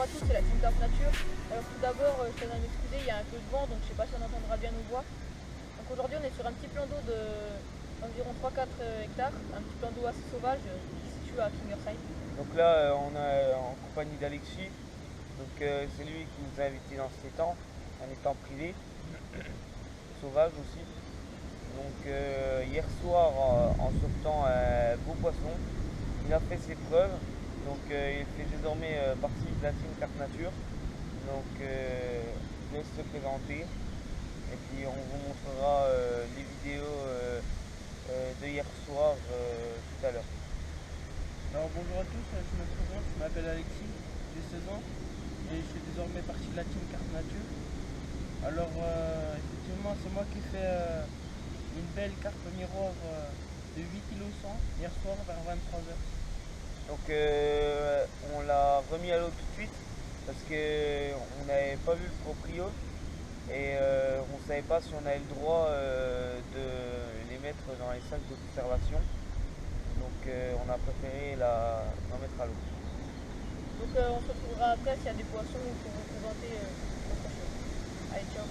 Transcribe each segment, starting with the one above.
bonjour à tous, c'est la Team Carte Nature. Alors tout d'abord, je tiens à m'excuser, il y a un peu de vent, donc je ne sais pas si on entendra bien nos voix. Donc aujourd'hui on est sur un petit plan d'eau d'environ 3-4 hectares, un petit plan d'eau assez sauvage qui se situe à Kingersheim. Donc là, on est en compagnie d'Alexis. Donc c'est lui qui nous a invités dans cet étang, un étang privé, sauvage aussi. Donc hier soir, en sauvetant un beau poisson, il a fait ses preuves. Donc il fait désormais partie de la team Carte Nature. Donc je laisse se présenter. Et puis on vous montrera les vidéos de hier soir tout à l'heure. Alors bonjour à tous, je me présente, je m'appelle Alexis, j'ai 16 ans et je fais désormais partie de la team Carte Nature. Alors effectivement c'est moi qui ai fait une belle carpe miroir de 8 kg 100 hier soir vers 23h. Donc on l'a remis à l'eau tout de suite parce qu'on n'avait pas vu le proprio et on ne savait pas si on avait le droit de les mettre dans les sacs de conservation. Donc on a préféré la mettre à l'eau. Donc on se retrouvera après s'il y a des poissons pour vous présenter autre chose. Allez, ciao.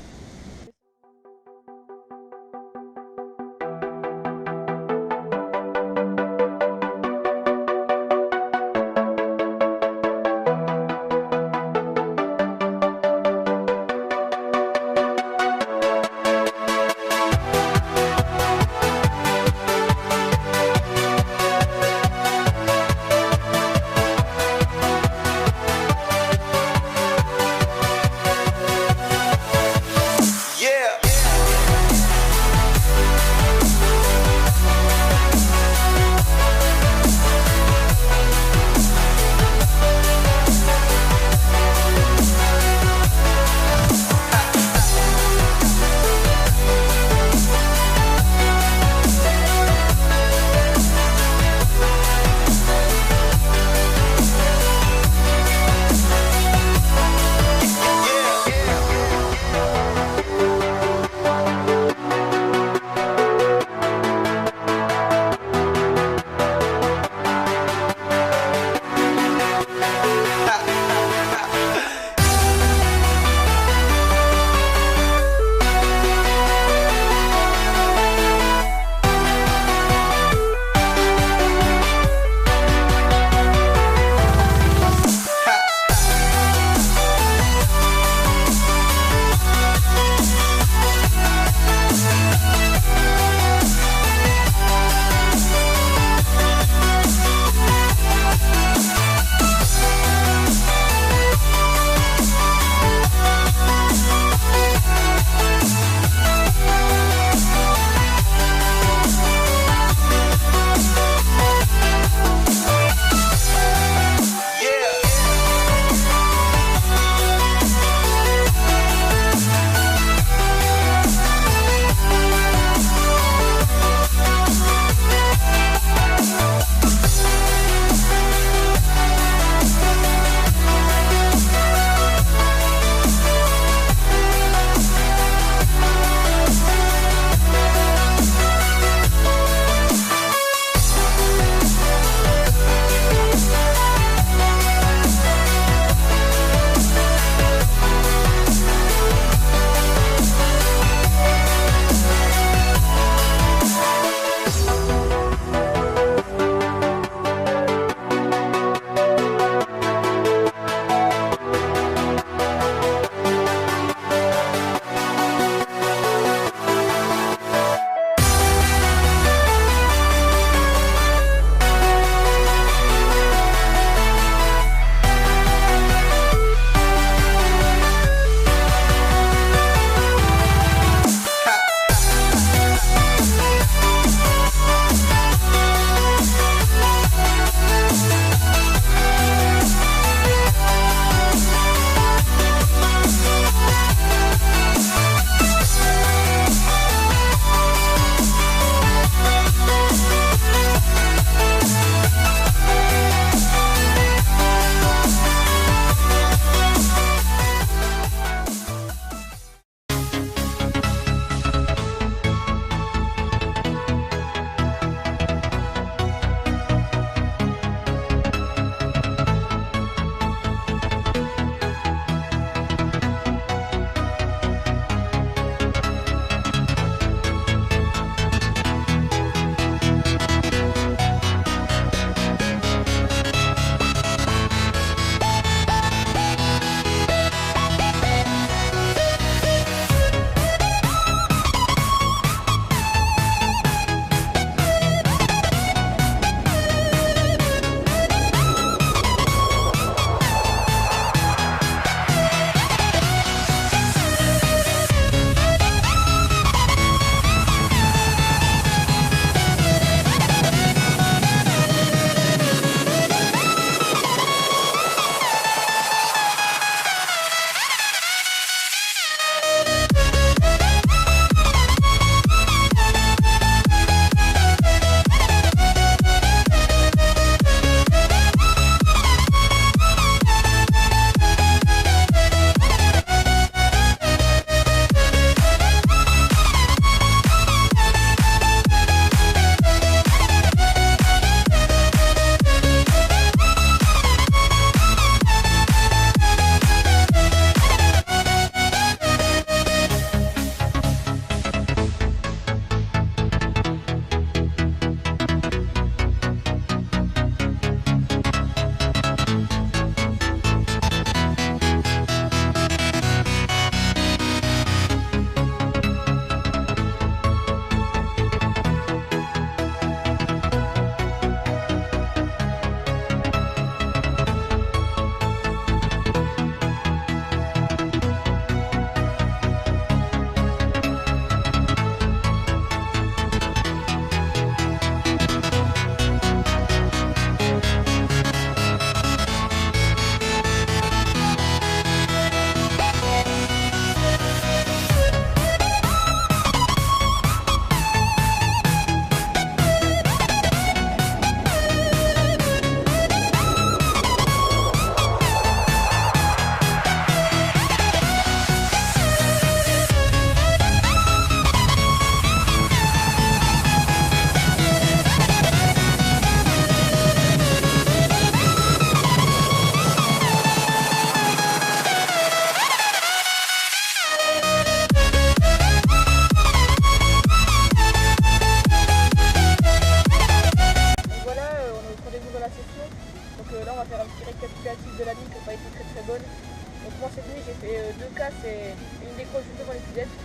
matinée, j'ai fait 2 casses et une décroche juste devant les cudettes.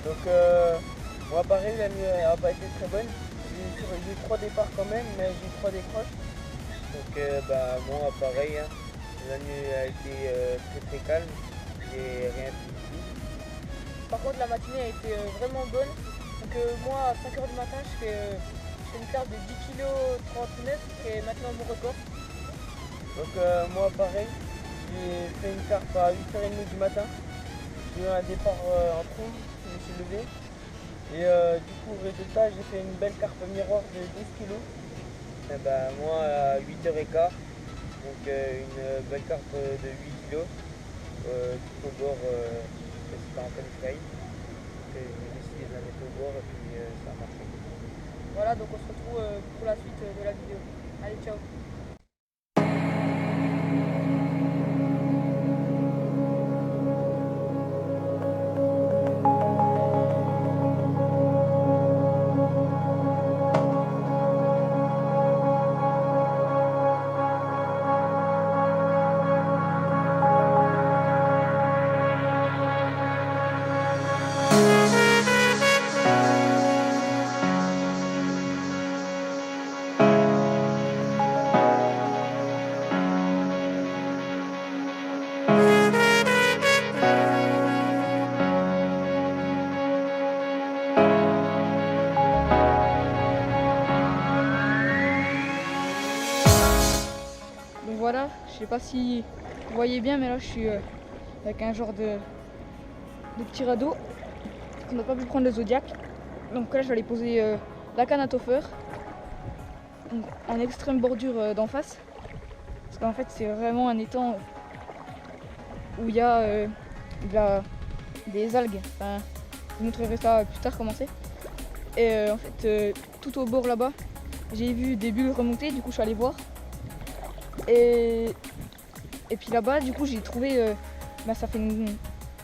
Donc moi pareil, la nuit n'a pas été très bonne. J'ai eu 3 départs quand même, mais j'ai eu 3 décroches. Donc moi pareil, hein, la nuit a été très très calme. J'ai rien fait du tout. Par contre, la matinée a été vraiment bonne. Donc moi, à 5h du matin, je fais une carte de 10 kg 39 qui est maintenant mon record. Donc moi pareil, j'ai fait une carte à 8h30 du matin. J'ai eu un départ en trombe, je me suis levé. Et du coup, résultat, j'ai fait une belle carpe miroir de 12 kg. Et moi à 8h15, donc une belle carpe de 8 kg. Tout au bord, c'était en pleine sky. J'ai décidé de la mettre au bord et puis ça a marché. Voilà, donc on se retrouve pour la suite de la vidéo. Allez, ciao. Donc voilà, je sais pas si vous voyez bien, mais là je suis avec un genre de petit radeau. On n'a pas pu prendre le Zodiac. Donc là je vais aller poser la canne à toffer en extrême bordure d'en face. Parce qu'en fait c'est vraiment un étang où il y a des algues. Enfin, je vous montrerai ça plus tard comment c'est. Et en fait tout au bord là-bas, j'ai vu des bulles remonter, du coup je suis allé voir. Et puis là-bas, du coup, j'ai trouvé, ça fait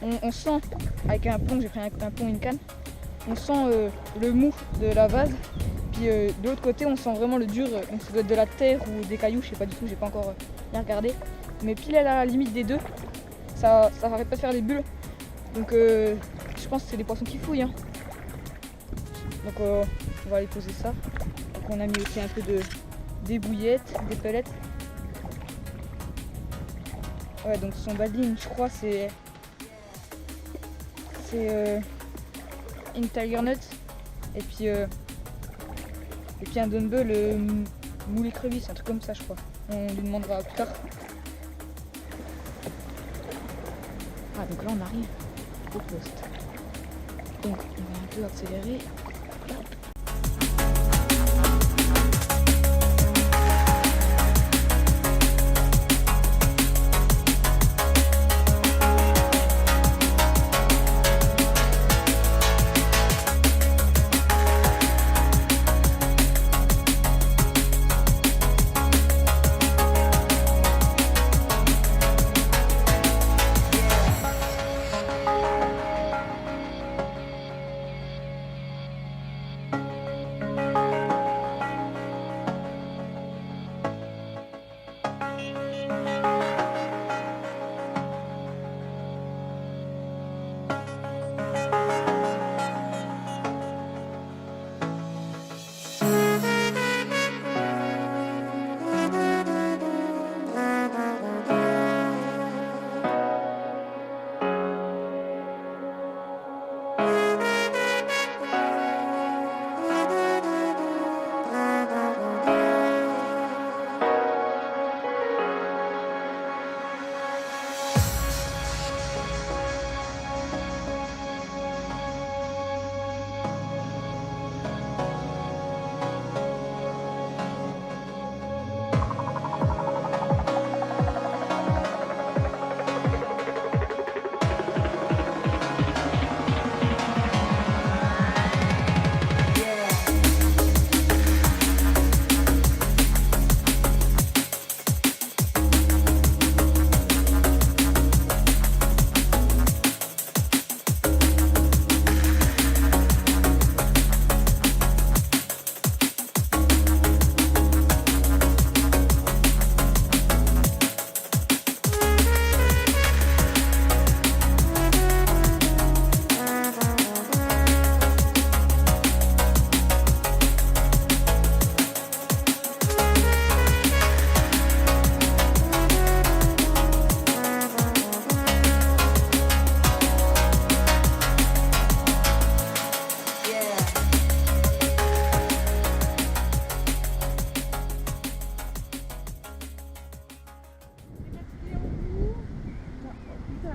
on sent, avec un pont, j'ai pris un pont et une canne, on sent le mou de la vase. Puis de l'autre côté, on sent vraiment le dur, donc ça doit être de la terre ou des cailloux, je sais pas du tout, j'ai pas encore bien regardé. Mais pile à la limite des deux, ça arrête pas de faire des bulles. Donc je pense que c'est des poissons qui fouillent. Hein. Donc on va aller poser ça. Donc on a mis aussi un peu des bouillettes, des pellets. Ouais, donc son badine, je crois, c'est une Tiger Nut. Et puis un Dumble moule écrevisse, un truc comme ça, je crois. On lui demandera plus tard. Ah, donc là, on arrive au poste. Donc, on va un peu accélérer. Hop.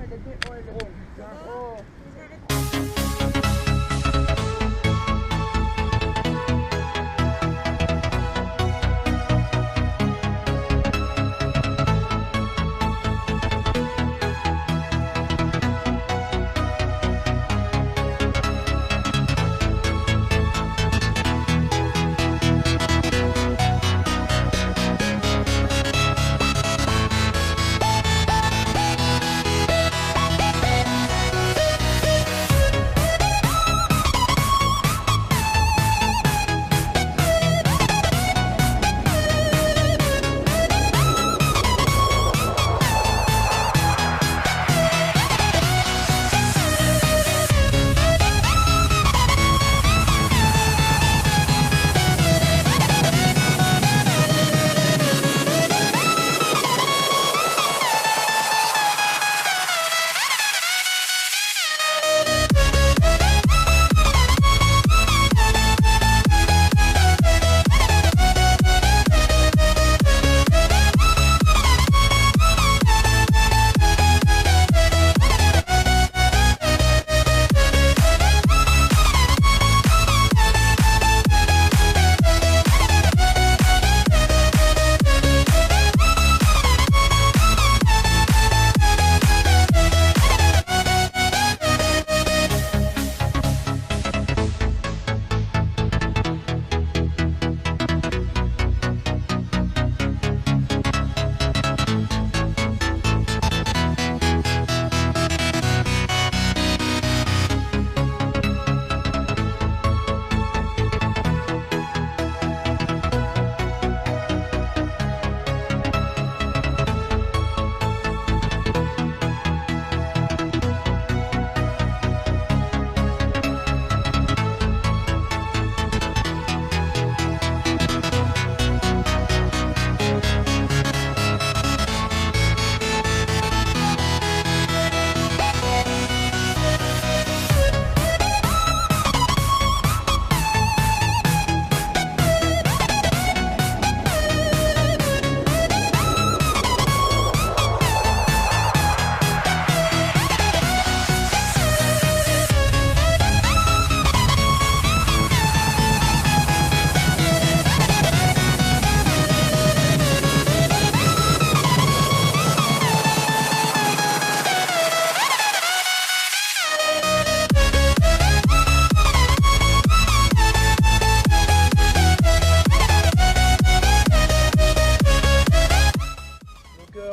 elle était... Oh, elle était... putain. Oh.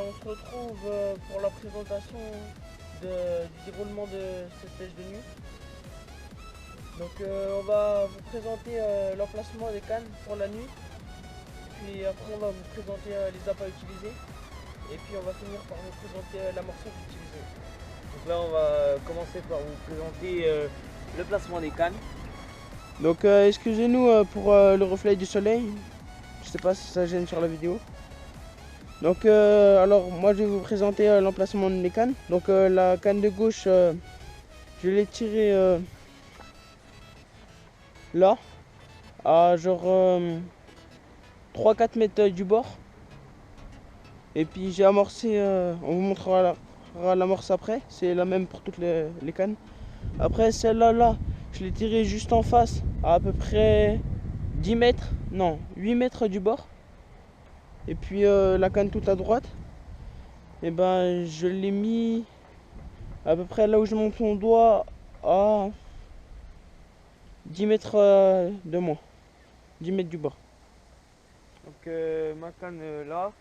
On se retrouve pour la présentation du déroulement de cette pêche de nuit. Donc on va vous présenter l'emplacement des cannes pour la nuit. Puis après on va vous présenter les appâts utilisés. Et puis on va finir par vous présenter l'amorçage utilisé. Donc là on va commencer par vous présenter le placement des cannes. Donc excusez-nous pour le reflet du soleil. Je sais pas si ça gêne sur la vidéo. Donc alors moi je vais vous présenter l'emplacement des cannes. Donc la canne de gauche, je l'ai tirée là, à genre 3-4 mètres du bord. Et puis j'ai amorcé, on vous montrera l'amorce après, c'est la même pour toutes les cannes. Après celle-là, je l'ai tirée juste en face, à peu près 10 mètres, non 8 mètres du bord. Et puis la canne toute à droite, et ben je l'ai mis à peu près là où je monte mon doigt, à 10 mètres de moi, 10 mètres du bord. Donc ma canne là,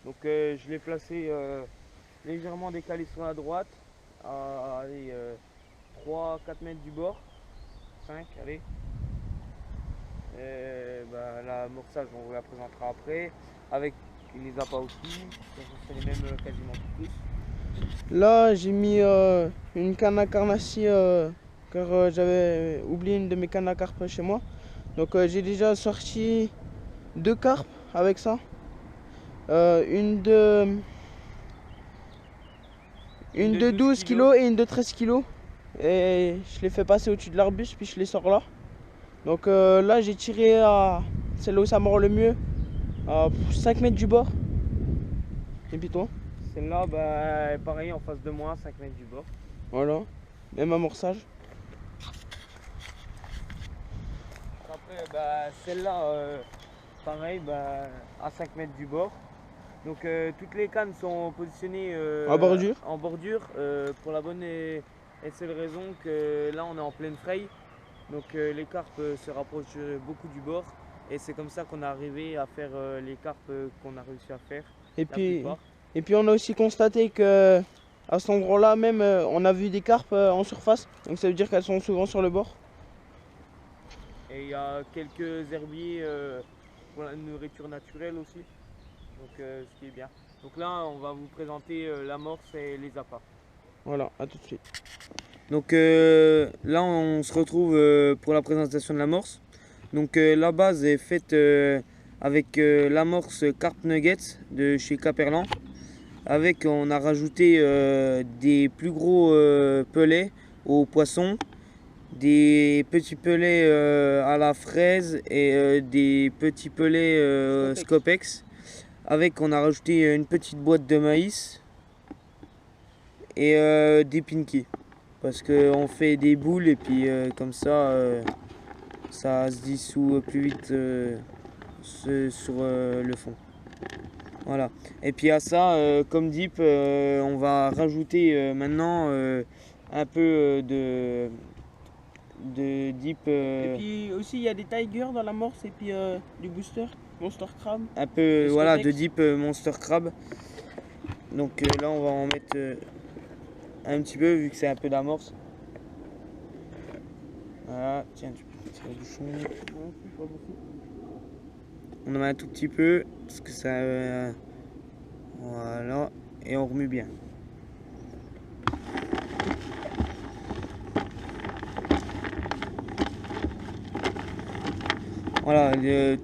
donc je l'ai placée légèrement décalée sur la droite, à 3-4 mètres du bord, 5, allez. L'amorçage on vous la présentera après, avec les appâts aussi, c'est les mêmes quasiment tous. Là j'ai mis une canne à carnassie car j'avais oublié une de mes cannes à carpe chez moi. Donc j'ai déjà sorti 2 carpes avec ça. Une de 12 kg et une de 13 kg. Et je les fais passer au-dessus de l'arbuste puis je les sors là. Donc là j'ai tiré à celle où ça mord le mieux, à 5 mètres du bord. Et puis toi? Celle-là, bah, pareil, en face de moi, 5 mètres du bord. Voilà. Même amorçage. Après, bah, celle-là, pareil, bah, à 5 mètres du bord. Donc toutes les cannes sont positionnées en bordure pour la bonne et seule raison que là on est en pleine fraye. Donc les carpes se rapprochent beaucoup du bord et c'est comme ça qu'on est arrivé à faire les carpes qu'on a réussi à faire. Et la plupart. puis on a aussi constaté que à cet endroit-là même on a vu des carpes en surface. Donc ça veut dire qu'elles sont souvent sur le bord. Et il y a quelques herbiers pour la nourriture naturelle aussi. Donc ce qui est bien. Donc là on va vous présenter l'amorce et les appâts. Voilà, à tout de suite. Donc là on se retrouve pour la présentation de l'amorce. Donc la base est faite avec l'amorce Carp Nuggets de chez Caperlan. Avec on a rajouté des plus gros pelets aux poissons, des petits pelets à la fraise et des petits pelets Scopex. Avec on a rajouté une petite boîte de maïs et des pinkies. Parce qu'on fait des boules et puis comme ça, ça se dissout plus vite sur le fond. Voilà. Et puis à ça, comme dip, on va rajouter maintenant un peu de dip. Et puis aussi il y a des tigers dans l'amorce et puis du booster, Monster Crab. Un peu Des voilà, de Scopex. dip Monster Crab. Donc là on va en mettre un petit peu vu que c'est un peu d'amorce. Voilà, tiens, tu peux tirer le bouchon. On en met un tout petit peu parce que ça. Voilà, et on remue bien. Voilà,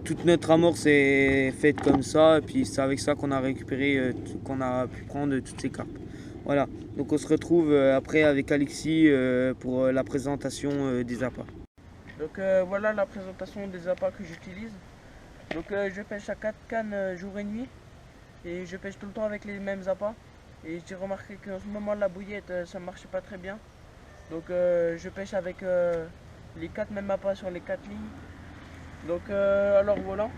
toute notre amorce est faite comme ça, et puis c'est avec ça qu'on a récupéré, qu'on a pu prendre toutes ces carpes. Voilà, donc on se retrouve après avec Alexis pour la présentation des appâts. Donc voilà la présentation des appâts que j'utilise. Donc je pêche à 4 cannes jour et nuit. Et je pêche tout le temps avec les mêmes appâts. Et j'ai remarqué qu'en ce moment la bouillette ça marchait pas très bien. Donc je pêche avec les 4 mêmes appâts sur les 4 lignes. Donc alors voilà.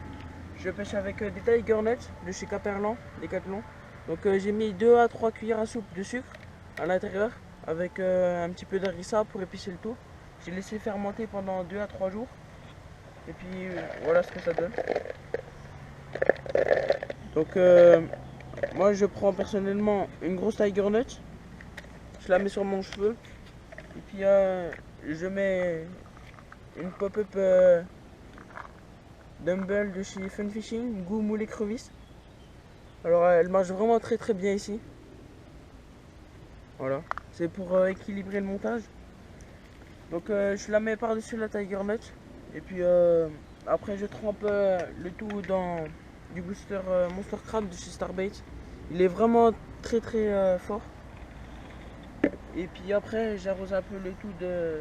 Je pêche avec des Tiger Nuts de chez Caperlan, Decathlon. Donc j'ai mis 2 à 3 cuillères à soupe de sucre à l'intérieur avec un petit peu d'harissa pour épicer le tout. J'ai laissé fermenter pendant 2 à 3 jours. Et puis voilà ce que ça donne. Donc moi je prends personnellement une grosse Tiger Nut. Je la mets sur mon cheveu. Et puis je mets une pop-up dumbbell de chez Fun Fishing, goût moule écrevisse. Alors elle marche vraiment très très bien ici. Voilà, c'est pour équilibrer le montage. Donc je la mets par-dessus la Tiger Nut. Et puis après je trempe le tout dans du booster Monster Crab de chez Starbait. Il est vraiment très très fort. Et puis après j'arrose un peu le tout de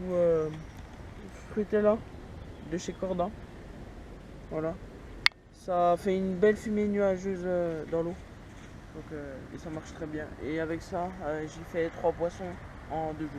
goût Fruitella de chez Corda. Voilà. Ça fait une belle fumée nuageuse dans l'eau. Donc et ça marche très bien. Et avec ça, j'ai fait 3 poissons en 2 jours.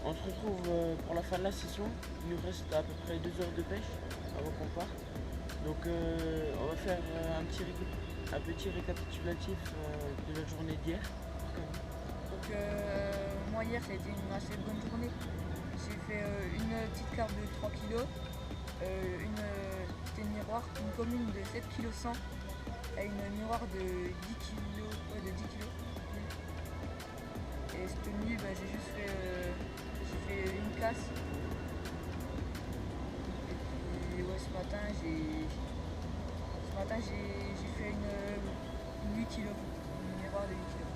On se retrouve pour la fin de la session. Il nous reste à peu près 2 heures de pêche avant qu'on parte. Donc on va faire un petit récapitulatif de la journée d'hier. Donc moi hier ça a été une assez bonne journée. J'ai fait une petite carpe de 3 kg, une petite miroir, une commune de 7 kg 100 et une miroir de 10 kg. Ouais, de 10 kg. Et cette nuit j'ai juste fait une casse. Et puis ouais, ce matin j'ai fait une 8 kg, une miroir de 8 kg.